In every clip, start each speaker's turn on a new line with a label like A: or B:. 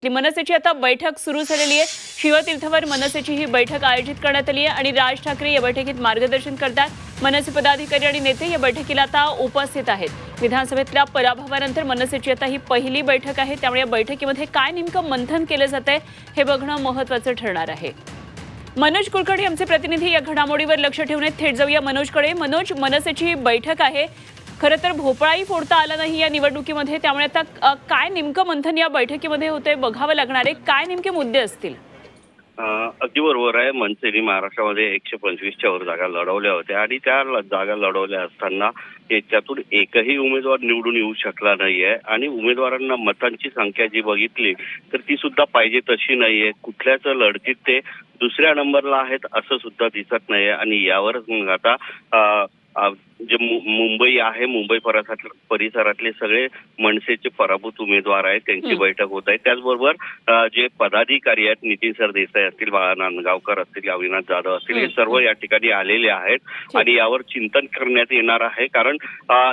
A: मनसेची आता बैठक सुरू झालेली आहे। शिवतीर्थवर मनसेची ही बैठक आयोजित करण्यात आली आहे आणि राज ठाकरे या बैठकीत मार्गदर्शन करतात। मनसे पदाधिकारी आणि नेते या बैठकीला आता उपस्थित आहेत। विधानसभेतल्या पराभवानंतर मनसेची आता ही पहिली बैठक आहे, त्यामुळे या बैठकीमध्ये काय नेमकं मंथन केलं जातंय हे बघणं महत्त्वाचं ठरणार आहे। मनोज कुलकर्णी आमचे प्रतिनिधी या घडामोडीवर लक्ष ठेवून आहेत। थेट जाऊया मनोजकडे। मनोज, मनसेची ही बैठक आहे, खरं तर भोपळाही फोडता आला नाही या निवडणुकीमध्ये, त्यामुळे आता काय नेमकं मंथन या बैठकीमध्ये होतंय बघावं लागणार आहे। काय नेमके मुद्दे असतील?
B: अगदी बरोबर आहे। मनसेने महाराष्ट्रामध्ये 125च्या वर जागा लढवल्या होत्या आणि त्या जागा लढवल्या असताना त्यातून एकही उमेदवार निवडून येऊ शकला नाहीये आणि उमेदवारांना मतांची संख्या जी बघितली तर ती सुद्धा पाहिजे तशी नाहीये। कुठल्याच लढतीत ते दुसऱ्या नंबरला आहेत असं सुद्धा दिसत नाहीये आणि यावरच मग आता जे मुंबई आहे, मुंबई परिसरातले सगळे मनसेचे पराभूत उमेदवार आहेत त्यांची बैठक होत आहे। त्याचबरोबर जे पदाधिकारी आहेत, नितीन सरदेसाई असतील, बाळा नांदगावकर असतील, अविनाश जाधव असतील, हे सर्व या ठिकाणी आलेले आहेत आणि यावर चिंतन करण्यात येणार आहे। कारण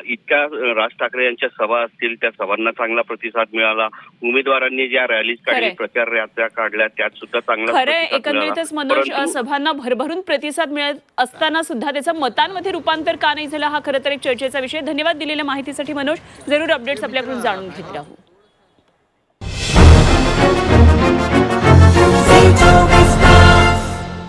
B: इतक्या राज ठाकरे यांच्या सभा असतील, त्या सभांना चांगला प्रतिसाद मिळाला। उमेदवारांनी ज्या रॅलीज काढल्या, प्रचार रॅल्या काढल्या, त्यात सुद्धा चांगला
A: एकंदरीतच मनोज, सभांना भरभरून प्रतिसाद मिळत असताना सुद्धा त्याचं मतांमध्ये रूपांतर का नाही झालं, हा खरं तर एक चर्चेचा विषय। धन्यवाद दिलेल्या माहितीसाठी मनोज। जरूर अपडेट्स आपल्याकडून जाणून घेत राहू।